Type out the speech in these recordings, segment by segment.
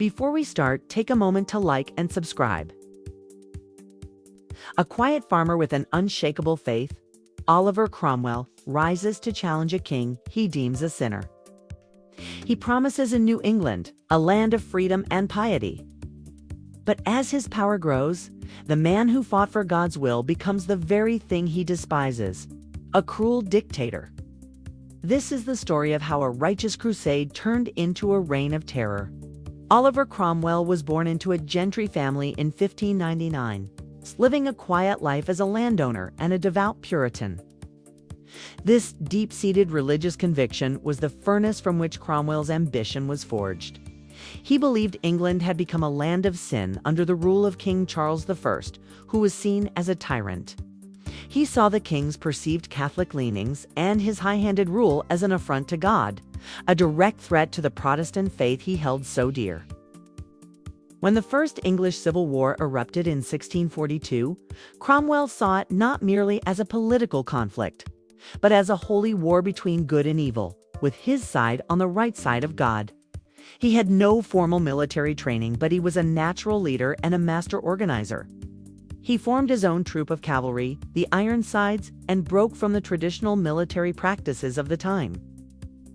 Before we start, take a moment to like and subscribe. A quiet farmer with an unshakable faith, Oliver Cromwell rises to challenge a king he deems a sinner. He promises a New England, a land of freedom and piety. But as his power grows, the man who fought for God's will becomes the very thing he despises, a cruel dictator. This is the story of how a righteous crusade turned into a reign of terror. Oliver Cromwell was born into a gentry family in 1599, living a quiet life as a landowner and a devout Puritan. This deep-seated religious conviction was the furnace from which Cromwell's ambition was forged. He believed England had become a land of sin under the rule of King Charles I, who was seen as a tyrant. He saw the king's perceived Catholic leanings and his high-handed rule as an affront to God, a direct threat to the Protestant faith he held so dear. When the First English Civil War erupted in 1642, Cromwell saw it not merely as a political conflict, but as a holy war between good and evil, with his side on the right side of God. He had no formal military training, but he was a natural leader and a master organizer. He formed his own troop of cavalry, the Ironsides, and broke from the traditional military practices of the time.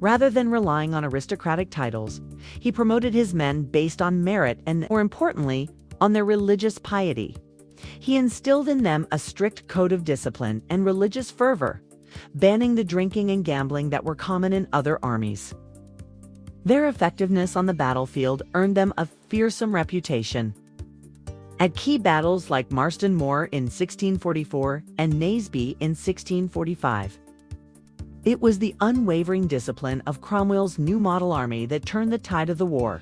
Rather than relying on aristocratic titles, he promoted his men based on merit and, more importantly, on their religious piety. He instilled in them a strict code of discipline and religious fervor, banning the drinking and gambling that were common in other armies. Their effectiveness on the battlefield earned them a fearsome reputation. At key battles like Marston Moor in 1644 and Naseby in 1645, it was the unwavering discipline of Cromwell's new model army that turned the tide of the war.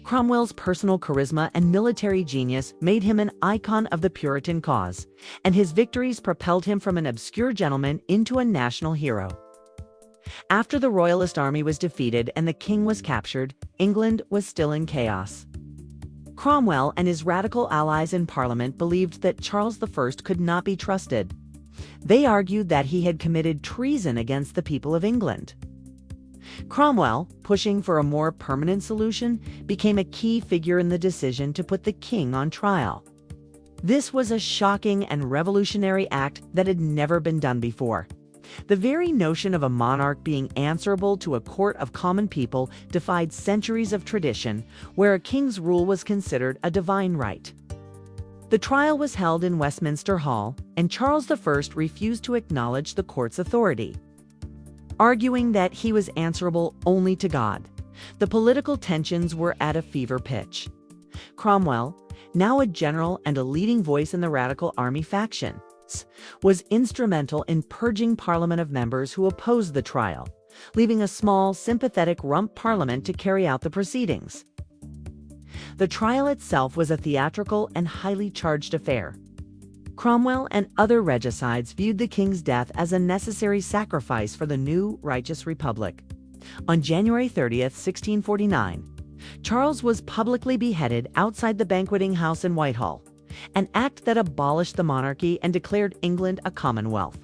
Cromwell's personal charisma and military genius made him an icon of the Puritan cause, and his victories propelled him from an obscure gentleman into a national hero. After the Royalist army was defeated and the king was captured, England was still in chaos. Cromwell and his radical allies in Parliament believed that Charles I could not be trusted. They argued that he had committed treason against the people of England. Cromwell, pushing for a more permanent solution, became a key figure in the decision to put the king on trial. This was a shocking and revolutionary act that had never been done before. The very notion of a monarch being answerable to a court of common people defied centuries of tradition, where a king's rule was considered a divine right. The trial was held in Westminster Hall, and Charles I refused to acknowledge the court's authority, arguing that he was answerable only to God. The political tensions were at a fever pitch. Cromwell, now a general and a leading voice in the radical army faction, was instrumental in purging Parliament of members who opposed the trial, leaving a small, sympathetic rump parliament to carry out the proceedings. The trial itself was a theatrical and highly charged affair. Cromwell and other regicides viewed the king's death as a necessary sacrifice for the new righteous republic. On January 30th, 1649, Charles was publicly beheaded outside the banqueting house in Whitehall, an act that abolished the monarchy and declared England a commonwealth.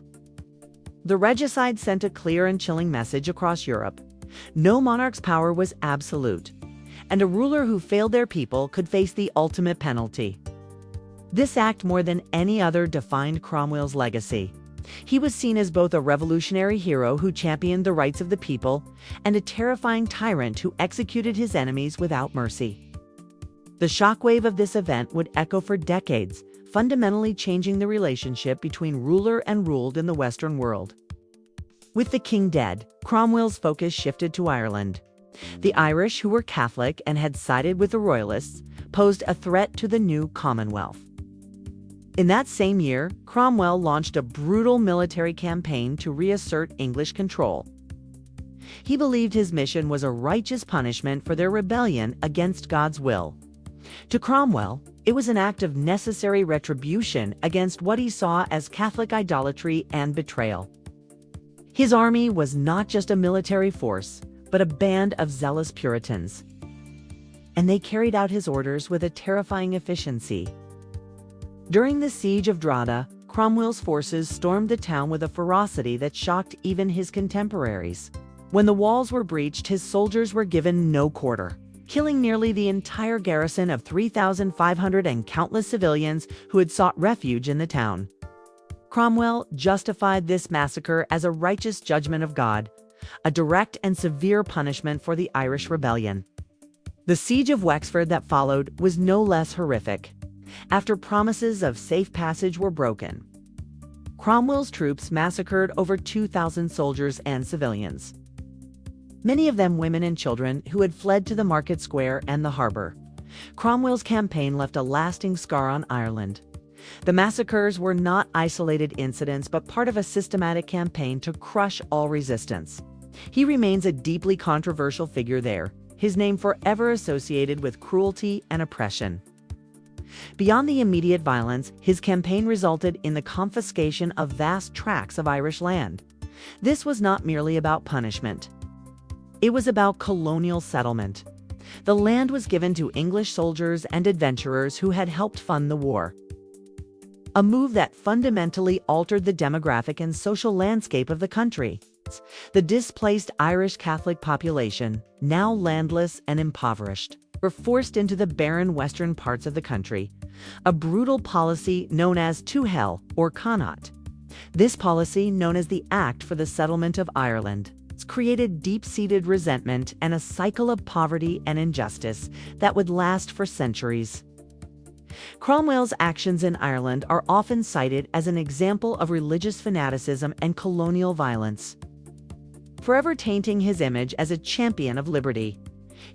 The regicides sent a clear and chilling message across Europe. No monarch's power was absolute, and a ruler who failed their people could face the ultimate penalty. This act, more than any other, defined Cromwell's legacy. He was seen as both a revolutionary hero who championed the rights of the people and a terrifying tyrant who executed his enemies without mercy. The shockwave of this event would echo for decades, fundamentally changing the relationship between ruler and ruled in the Western world. With the king dead, Cromwell's focus shifted to Ireland. The Irish, who were Catholic and had sided with the Royalists, posed a threat to the new Commonwealth. In that same year, Cromwell launched a brutal military campaign to reassert English control. He believed his mission was a righteous punishment for their rebellion against God's will. To Cromwell, it was an act of necessary retribution against what he saw as Catholic idolatry and betrayal. His army was not just a military force, but a band of zealous Puritans. And they carried out his orders with a terrifying efficiency. During the siege of Drogheda, Cromwell's forces stormed the town with a ferocity that shocked even his contemporaries. When the walls were breached, his soldiers were given no quarter. killing nearly the entire garrison of 3,500 and countless civilians who had sought refuge in the town. Cromwell justified this massacre as a righteous judgment of God, a direct and severe punishment for the Irish rebellion. The siege of Wexford that followed was no less horrific. After promises of safe passage were broken, Cromwell's troops massacred over 2,000 soldiers and civilians, many of them women and children who had fled to the market square and the harbor. Cromwell's campaign left a lasting scar on Ireland. The massacres were not isolated incidents, but part of a systematic campaign to crush all resistance. He remains a deeply controversial figure there, his name forever associated with cruelty and oppression. Beyond the immediate violence, his campaign resulted in the confiscation of vast tracts of Irish land. This was not merely about punishment. It was about colonial settlement. The land was given to English soldiers and adventurers who had helped fund the war, a move that fundamentally altered the demographic and social landscape of the country. The displaced Irish Catholic population, now landless and impoverished, were forced into the barren western parts of the country, a brutal policy known as to hell or Connaught. This policy, known as the Act for the Settlement of Ireland, created deep-seated resentment and a cycle of poverty and injustice that would last for centuries. Cromwell's actions in Ireland are often cited as an example of religious fanaticism and colonial violence, forever tainting his image as a champion of liberty.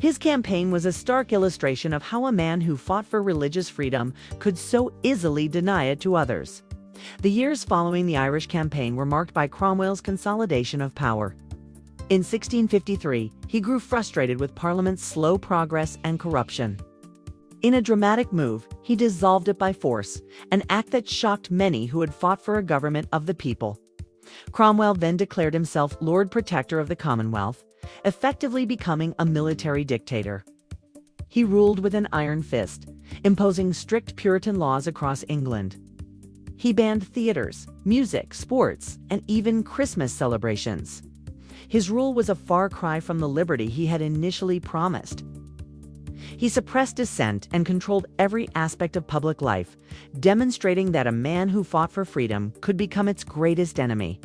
His campaign was a stark illustration of how a man who fought for religious freedom could so easily deny it to others. The years following the Irish campaign were marked by Cromwell's consolidation of power. In 1653, he grew frustrated with Parliament's slow progress and corruption. In a dramatic move, he dissolved it by force, an act that shocked many who had fought for a government of the people. Cromwell then declared himself Lord Protector of the Commonwealth, effectively becoming a military dictator. He ruled with an iron fist, imposing strict Puritan laws across England. He banned theaters, music, sports, and even Christmas celebrations. His rule was a far cry from the liberty he had initially promised. He suppressed dissent and controlled every aspect of public life, demonstrating that a man who fought for freedom could become its greatest enemy.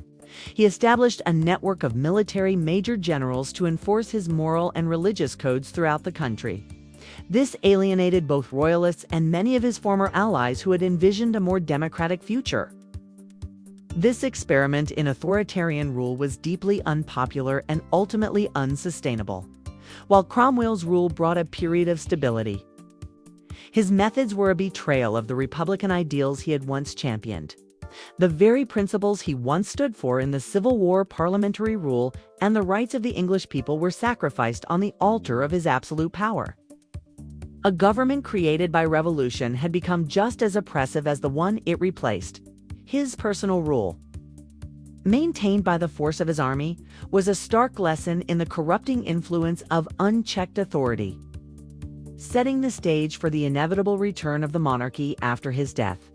He established a network of military major generals to enforce his moral and religious codes throughout the country. This alienated both royalists and many of his former allies who had envisioned a more democratic future. This experiment in authoritarian rule was deeply unpopular and ultimately unsustainable, while Cromwell's rule brought a period of stability. His methods were a betrayal of the Republican ideals he had once championed. The very principles he once stood for in the Civil War, parliamentary rule, and the rights of the English people were sacrificed on the altar of his absolute power. A government created by revolution had become just as oppressive as the one it replaced. His personal rule, maintained by the force of his army, was a stark lesson in the corrupting influence of unchecked authority, setting the stage for the inevitable return of the monarchy after his death.